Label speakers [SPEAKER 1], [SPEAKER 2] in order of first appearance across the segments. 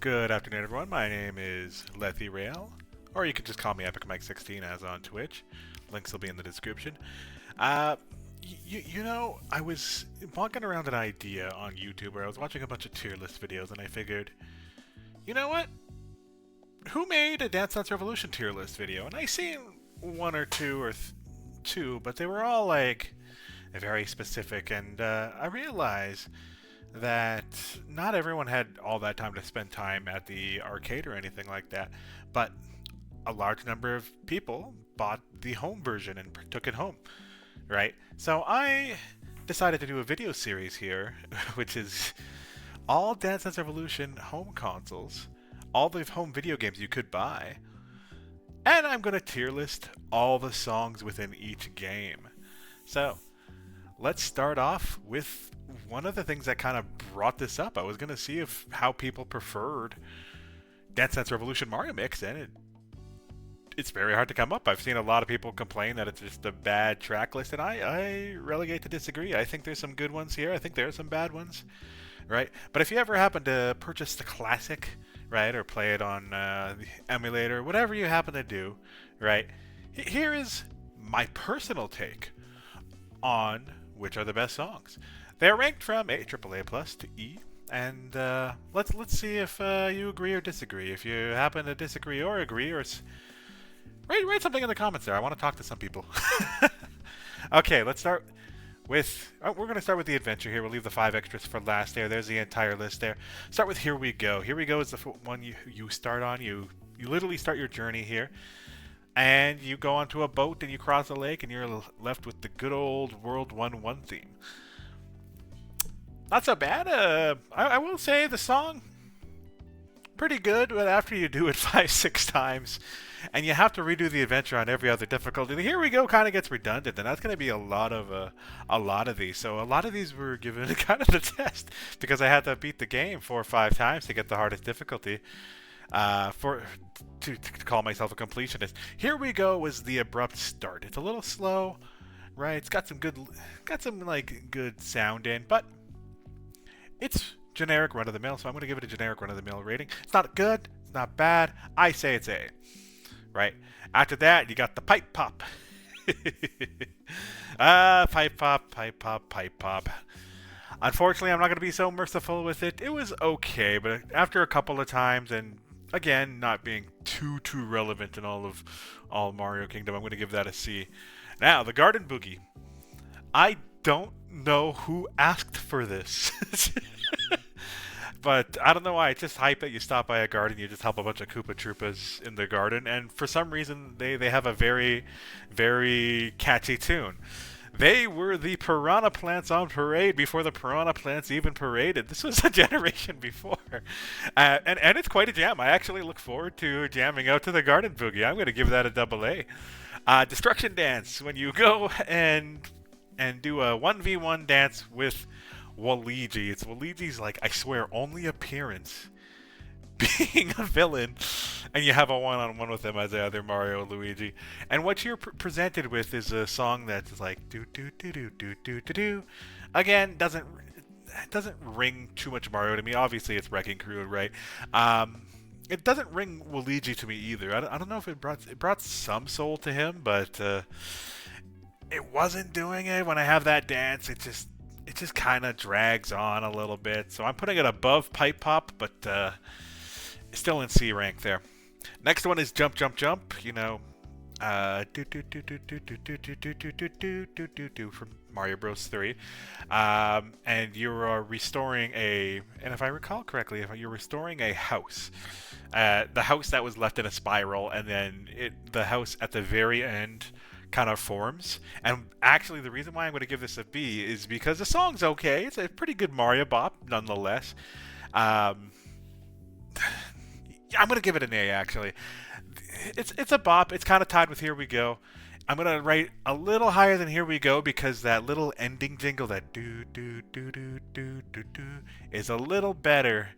[SPEAKER 1] Good afternoon, everyone. My name is Lethy Rael, or you can just call me Epic Mike 16 as on Twitch. Links will be in the description. Uh, I was walking around an idea on YouTube where I was watching a bunch of tier list videos, and I figured, you know what? Who made a Dance Dance Revolution tier list video? And I seen one or two two, but they were all like very specific, and I realized that not everyone had all that time to spend time at the arcade or anything like that, but a large number of people bought the home version and took it home, right? So I decided to do a video series here, which is all Dance Dance Revolution home consoles, all the home video games you could buy, and I'm going to tier list all the songs within each game. So let's start off with one of the things that kind of brought this up. I was going to see if how people preferred Dance Dance Revolution Mario Mix, and it's very hard to come up. I've seen a lot of people complain that it's just a bad track list, and I relegate to disagree. I think there's some good ones here. I think there are some bad ones, right? But if you ever happen to purchase the classic, right, or play it on the emulator, whatever you happen to do, right, here is my personal take on which are the best songs. They're ranked from A, AAA plus to E, and let's see if you agree or disagree. If you happen to disagree or agree, or write something in the comments there. I want to talk to some people. Okay, let's start with. We're going to start with the adventure here. We'll leave the 5 extras for last. There's the entire list there. Start with Here We Go. Here We Go is the one you start on. You literally start your journey here. And you go onto a boat and you cross a lake and you're left with the good old World 1-1 theme. Not so bad. I will say the song, pretty good, but after you do it 5-6 times and you have to redo the adventure on every other difficulty, the Here We Go kind of gets redundant, and that's going to be a lot of these. So a lot of these were given kind of the test because I had to beat the game 4 or 5 times to get the hardest difficulty. To call myself a completionist. Here We Go was the abrupt start. It's a little slow, right? It's got some good sound in, but it's generic run of the mill, so I'm going to give it a generic run of the mill rating. It's not good, it's not bad. I say it's A, right? After that, you got the pipe pop. Pipe pop, pipe pop, pipe pop. Unfortunately, I'm not going to be so merciful with it. It was okay, but after a couple of times, and again, not being too relevant in all Mario Kingdom, I'm going to give that a C. Now, the Garden Boogie. I don't know who asked for this. But I don't know why. It's just hype that you stop by a garden, you just help a bunch of Koopa Troopas in the garden, and for some reason, they have a very, very catchy tune. They were the piranha plants on parade before the piranha plants even paraded. This was a generation before. And it's quite a jam. I actually look forward to jamming out to the Garden Boogie. I'm going to give that a double A. Destruction Dance, when you go and do a 1v1 dance with Waluigi. It's Waluigi's, like, I swear, only appearance being a villain, and you have a one-on-one with him as the other Mario and Luigi. And what you're presented with is a song that's like do do do do do do do do. Again, doesn't ring too much Mario to me. Obviously, it's Wrecking Crew, right? It doesn't ring Waluigi to me either. I don't know if it brought some soul to him, but it wasn't doing it. When I have that dance, it just kind of drags on a little bit. So I'm putting it above Pipe Pop, but still in C rank there. Next one is Jump Jump Jump. You know, do do do do do do do do do do do do do do from Mario Bros 3, and you're restoring and if I recall correctly, if you're restoring a house, the house that was left in a spiral, and then the house at the very end kind of forms. And actually, the reason why I'm going to give this a B is because the song's okay. It's a pretty good Mario bop, nonetheless. I'm going to give it an A, actually. It's a bop. It's kind of tied with Here We Go. I'm going to rate a little higher than Here We Go because that little ending jingle, that do do do do do do do, is a little better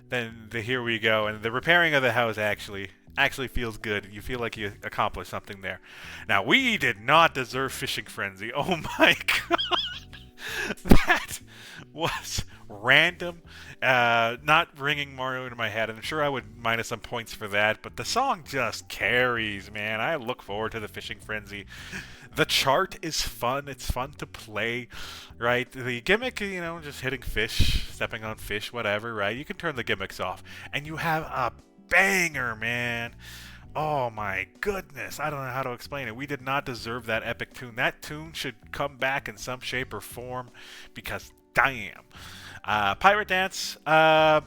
[SPEAKER 1] than the Here We Go. And the repairing of the house actually feels good. You feel like you accomplished something there. Now, we did not deserve Fishing Frenzy. Oh my god. That was random, not ringing Mario into my head. I'm sure I would minus some points for that, but the song just carries, man. I look forward to the Fishing Frenzy. The chart is fun. It's fun to play, right? The gimmick, just hitting fish, stepping on fish, whatever, right? You can turn the gimmicks off, and you have a banger, man. Oh my goodness, I don't know how to explain it. We did not deserve that epic tune. That tune should come back in some shape or form because damn. Pirate Dance, I'm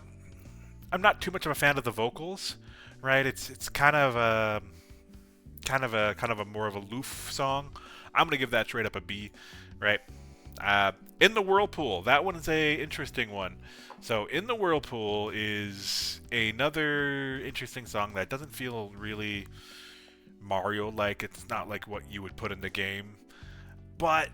[SPEAKER 1] not too much of a fan of the vocals, right? It's kind of a more of a aloof song. I'm gonna give that straight up a B, right? In the Whirlpool, that one is a interesting one. So In the Whirlpool is another interesting song that doesn't feel really Mario-like. It's not like what you would put in the game, but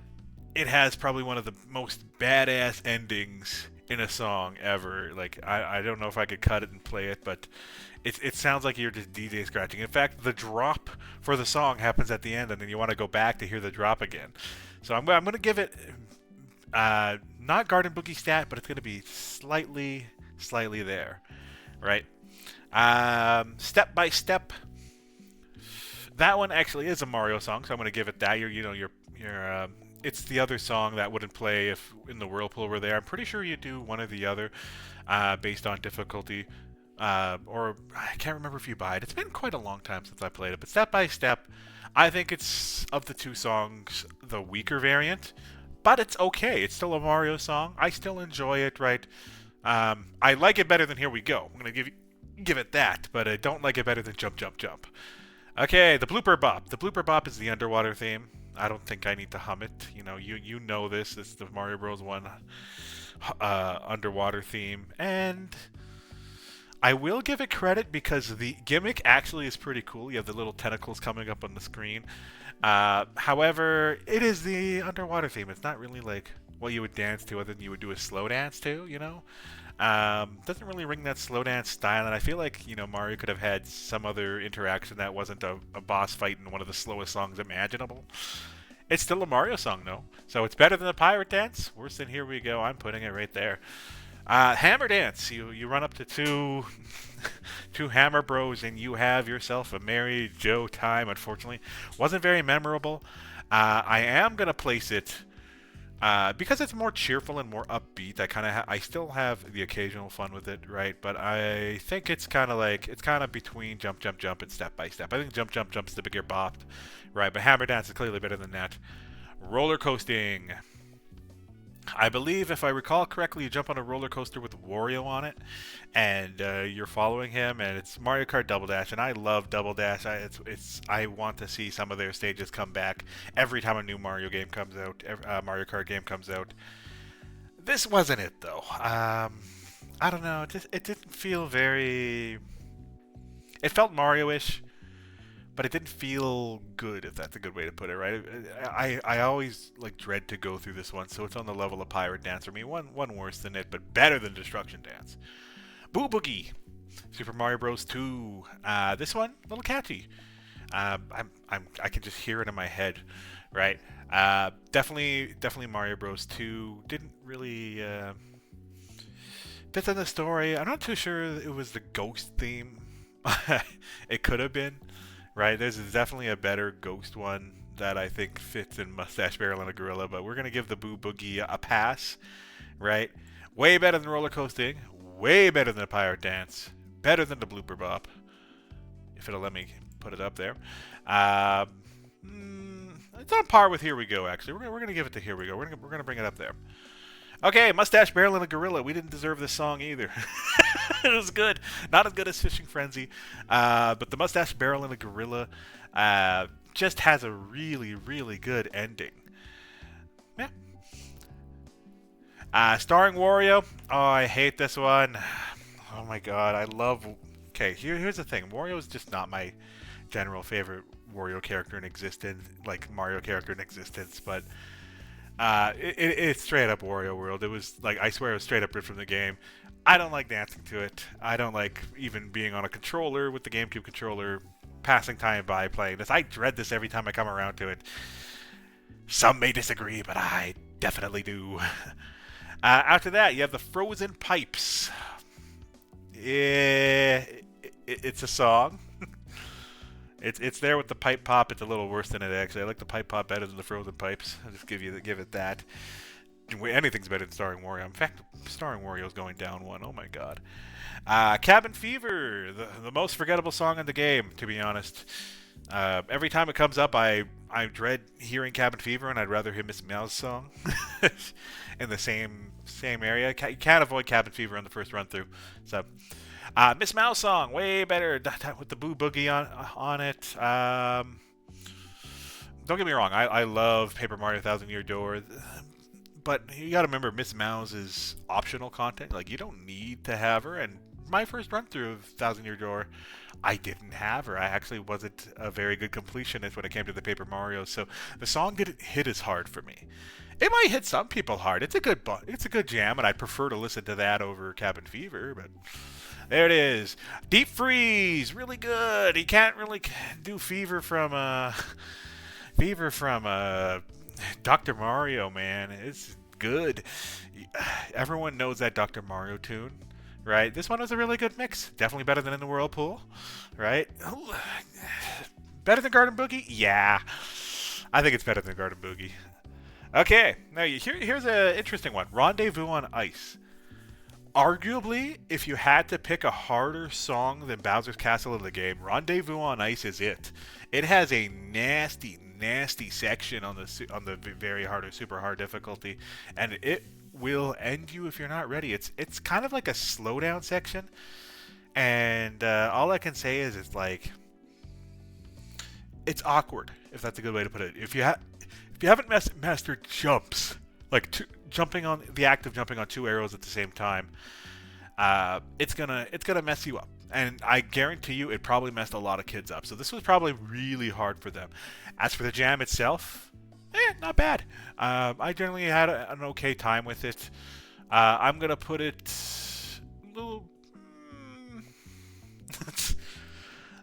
[SPEAKER 1] it has probably one of the most badass endings in a song ever. Like I don't know if I could cut it and play it, but it sounds like you're just DJ scratching. In fact, the drop for the song happens at the end, and then you want to go back to hear the drop again. So I'm going to give it not Garden Boogie stat, but it's going to be slightly there, right? Step by Step. That one actually is a Mario song, so I'm going to give it that. It's the other song that wouldn't play if In the Whirlpool were there. I'm pretty sure you do one or the other based on difficulty. Or I can't remember if you buy it. It's been quite a long time since I played it. But Step by Step, I think it's, of the two songs, the weaker variant. But it's okay. It's still a Mario song. I still enjoy it, right? I like it better than Here We Go. I'm going to give it that. But I don't like it better than Jump, Jump, Jump. Okay, the Blooper Bop. The Blooper Bop is the underwater theme. I don't think I need to hum it. You know this. This is the Mario Bros. 1 underwater theme. And I will give it credit because the gimmick actually is pretty cool. You have the little tentacles coming up on the screen. However, it is the underwater theme. It's not really like what you would dance to other than you would do a slow dance to, doesn't really ring that slow dance style, and I feel like, Mario could have had some other interaction that wasn't a boss fight in one of the slowest songs imaginable. It's still a Mario song, though, so it's better than the Pirate Dance. Worse than Here We Go. I'm putting it right there. Hammer Dance. You run up to two Hammer Bros, and you have yourself a Mary Joe time. Unfortunately, wasn't very memorable. I am gonna place it because it's more cheerful and more upbeat. I still have the occasional fun with it, right? But I think it's kind of between Jump Jump Jump and Step by Step. I think Jump Jump Jump's the bigger bop, right? But Hammer Dance is clearly better than that. Roller Coasting. I believe, if I recall correctly, you jump on a roller coaster with Wario on it, and you're following him, and it's Mario Kart Double Dash, and I love Double Dash. I want to see some of their stages come back every time a new Mario game comes out, Mario Kart game comes out. This wasn't it, though. I don't know. It didn't feel very. It felt Mario-ish, but it didn't feel good, if that's a good way to put it, right? I always dread to go through this one, so it's on the level of Pirate Dance for me. One worse than it, but better than Destruction Dance. Boo Boogie, Super Mario Bros. 2. This one, a little catchy. I can just hear it in my head, right? Definitely Mario Bros. 2 didn't really fit in the story. I'm not too sure it was the ghost theme. It could have been. Right, there's definitely a better ghost one that I think fits in Mustache Barrel and a Gorilla, but we're going to give the Boo Boogie a pass, right? Way better than Roller Coasting, way better than the Pirate Dance, better than the Blooper Bop, if it'll let me put it up there. It's on par with Here We Go, actually. We're going to give it to Here We Go. We're going to bring it up there. Okay, Mustache Barrel and a Gorilla. We didn't deserve this song either. It was good. Not as good as Fishing Frenzy. But the Mustache Barrel and a Gorilla just has a really, really good ending. Yeah. Starring Wario. Oh, I hate this one. Oh my god, I love... Okay, here's the thing. Wario is just not my general favorite Wario character in existence, like Mario character in existence, but... it's straight up Wario World. It was I swear it was straight up ripped from the game. I don't like dancing to it. I don't like even being on a controller with the GameCube controller, passing time by playing this. I dread this every time I come around to it. Some may disagree, but I definitely do. After that, you have the Frozen Pipes. It's a song. It's there with the pipe pop. It's a little worse than it actually. I like the pipe pop better than the Frozen Pipes. I'll just give it that. Anything's better than Starring Wario. In fact, Starring Wario is going down one. Oh my god. Cabin Fever, the most forgettable song in the game, to be honest. Every time it comes up, I dread hearing Cabin Fever, and I'd rather hear Miss Mow's song in the same area. You can't avoid Cabin Fever on the first run through. So, Miss Mow's song, way better with the Boo Boogie on it. Don't get me wrong, I love Paper Mario Thousand Year Door. But you gotta remember, Miss Mouse is optional content. Like, you don't need to have her. And my first run through of Thousand Year Door, I didn't have her. I actually wasn't a very good completionist when it came to the Paper Mario. So the song didn't hit as hard for me. It might hit some people hard. It's a good jam, and I'd prefer to listen to that over Cabin Fever. But there it is. Deep Freeze, really good. You can't really do Fever from Dr. Mario, man. It's good. Everyone knows that Dr. Mario tune, right? This one was a really good mix. Definitely better than In the Whirlpool, right? Better than Garden Boogie? Yeah. I think it's better than Garden Boogie. Okay, now here's an interesting one. Rendezvous on Ice. Arguably, if you had to pick a harder song than Bowser's Castle in the game, Rendezvous on Ice is it. It has a nasty section on the very hard or super hard difficulty, and it will end you if you're not ready. It's kind of like a slowdown section, and all I can say is it's awkward, if that's a good way to put it. If you haven't mastered jumps, like jumping on the act of jumping on two arrows at the same time, it's gonna mess you up. And I guarantee you, it probably messed a lot of kids up. So this was probably really hard for them. As for the jam itself, not bad. I generally had an okay time with it. I'm gonna put it a little.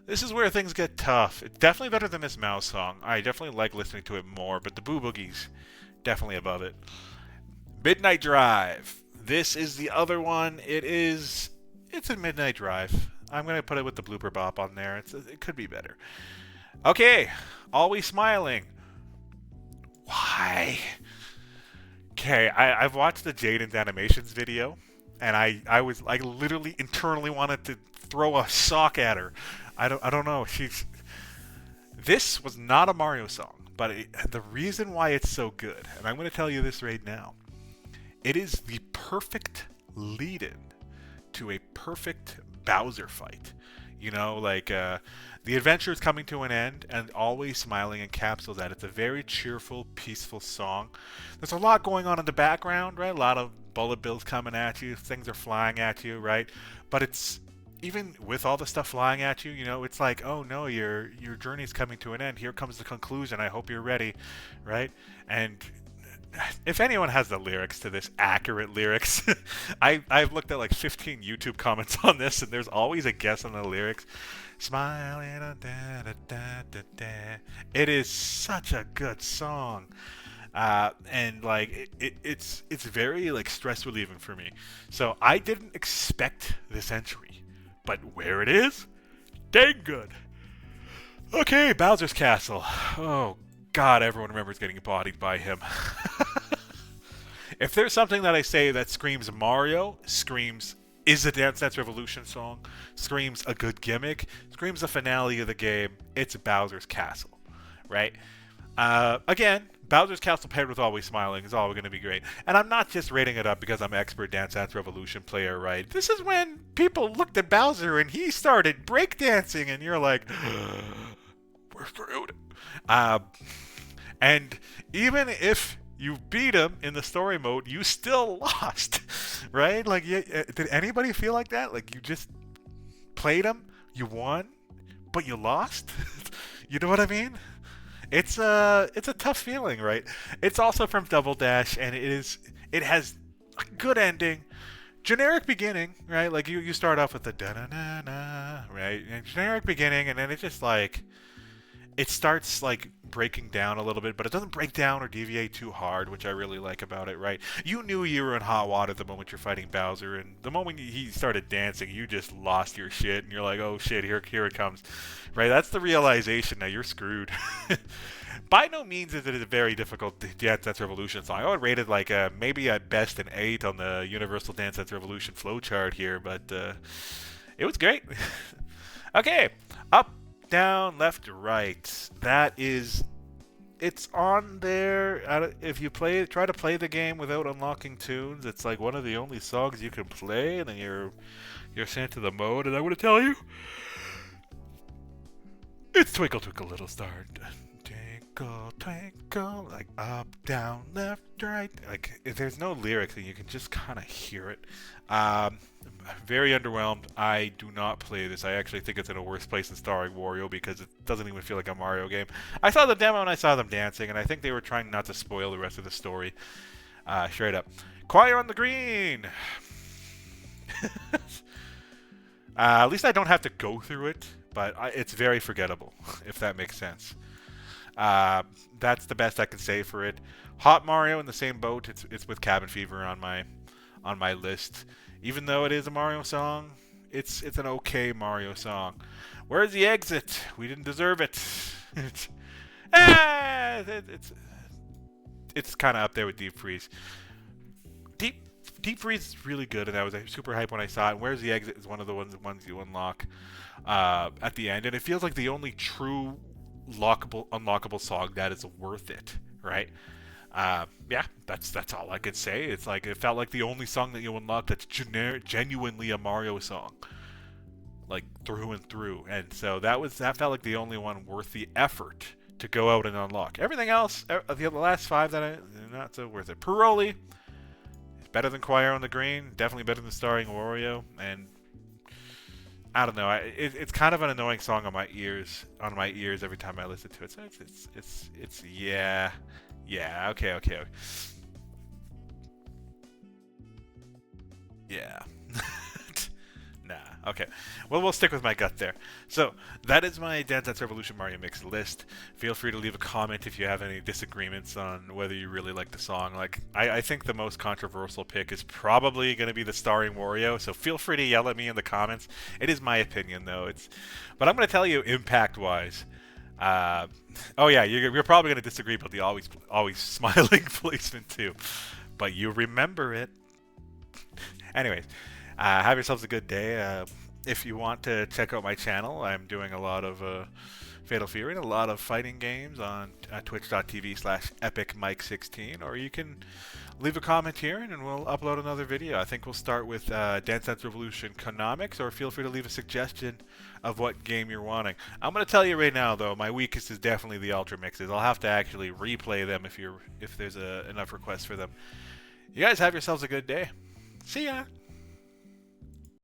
[SPEAKER 1] This is where things get tough. It's definitely better than this Mouse song. I definitely like listening to it more, but the Boo Boogie's definitely above it. Midnight Drive. This is the other one. It's a Midnight Drive. I'm going to put it with the blooper bop on there. It could be better. Okay. Always Smiling. Why? Okay, I've watched the Jaden's Animations video, and I literally internally wanted to throw a sock at her. I don't know. This was not a Mario song, but the reason why it's so good, and I'm going to tell you this right now, it is the perfect lead-in to a perfect Bowser fight. You know, the adventure is coming to an end, and Always Smiling encapsulates that. It's a very cheerful, peaceful song. There's a lot going on in the background, right? A lot of bullet bills coming at you, things are flying at you, right? But it's even with all the stuff flying at you, you know, it's like, oh no, your journey's coming to an end. Here comes the conclusion. I hope you're ready, right? And if anyone has the lyrics to this, accurate lyrics, I've looked at like 15 YouTube comments on this, and there's always a guess on the lyrics. Smiling, da, da, da, da, da. It is such a good song, and like it's very like stress relieving for me. So I didn't expect this entry, but where it is, dang good. Okay, Bowser's Castle. Oh God, everyone remembers getting bodied by him. If there's something that I say that screams Mario, screams is a Dance Dance Revolution song, screams a good gimmick, screams the finale of the game, it's Bowser's Castle, right? Again, Bowser's Castle paired with Always Smiling is all going to be great. And I'm not just rating it up because I'm an expert Dance Dance Revolution player, right? This is when people looked at Bowser and he started breakdancing, and you're like, we're screwed. And even if you beat him in the story mode, you still lost, right? Like, did anybody feel like that? Like, you just played him, you won, but you lost? You know what I mean? It's a tough feeling, right? It's also from Double Dash, and it has a good ending, generic beginning, right? Like, you start off with the da-na-na-na, right? And generic beginning, and then it just like, it starts like breaking down a little bit, but it doesn't break down or deviate too hard, which I really like about it, right? You knew you were in hot water the moment you're fighting Bowser, and the moment he started dancing, you just lost your shit, and you're like, oh shit, here it comes, right? That's the realization that you're screwed. By no means is it a very difficult Dance Dance Revolution song. I would rate it like maybe at best an 8 on the Universal Dance Dance Revolution flowchart here, but it was great. Okay, up, down, left, right. That is, it's on there. If you try to play the game without unlocking tunes, it's like one of the only songs you can play, and then you're sent to the mode. And I'm gonna tell you, it's Twinkle Twinkle Little Star. Twinkle, twinkle, like up, down, left, right. Like there's no lyrics, and you can just kind of hear it. Very underwhelmed. I do not play this. I actually think it's in a worse place than Starring Wario because it doesn't even feel like a Mario game. I saw the demo and I saw them dancing, and I think they were trying not to spoil the rest of the story. Straight up. Choir on the Green! At least I don't have to go through it, but it's very forgettable, if that makes sense. That's the best I can say for it. Hot Mario in the same boat. It's with Cabin Fever on my list. Even though it is a Mario song, it's an okay Mario song. Where's the exit? We didn't deserve it. It's kind of up there with Deep Freeze. Deep Freeze is really good, and I was super hyped when I saw it. Where's the exit is one of the ones you unlock at the end, and it feels like the only true unlockable song that is worth it, right? Yeah, that's all I could say. It's like it felt like the only song that you unlock that's genuinely a Mario song, like through and through. And so that felt like the only one worth the effort to go out and unlock. Everything else, the last 5 they're not so worth it. Paroli, better than Choir on the Green, definitely better than Starring Wario, and I don't know. It's kind of an annoying song on my ears every time I listen to it. So it's yeah. Okay. Yeah. Nah. Okay. Well, we'll stick with my gut there. So that is my Dance Dance Revolution Mario Mix list. Feel free to leave a comment if you have any disagreements on whether you really like the song. Like, I think the most controversial pick is probably going to be the Starring Wario. So feel free to yell at me in the comments. It is my opinion, though. But I'm going to tell you, impact-wise. Oh yeah, you're probably going to disagree about the always smiling placement too. But you remember it. Anyways. Have yourselves a good day. If you want to check out my channel, I'm doing a lot of Fatal Fury and a lot of fighting games on twitch.tv/epicmike16, or you can leave a comment here and we'll upload another video. I think we'll start with Dance Dance Revolution Cannomics, or feel free to leave a suggestion of what game you're wanting. I'm going to tell you right now, though, my weakest is definitely the Ultra Mixes. I'll have to actually replay them if there's enough requests for them. You guys have yourselves a good day. See ya!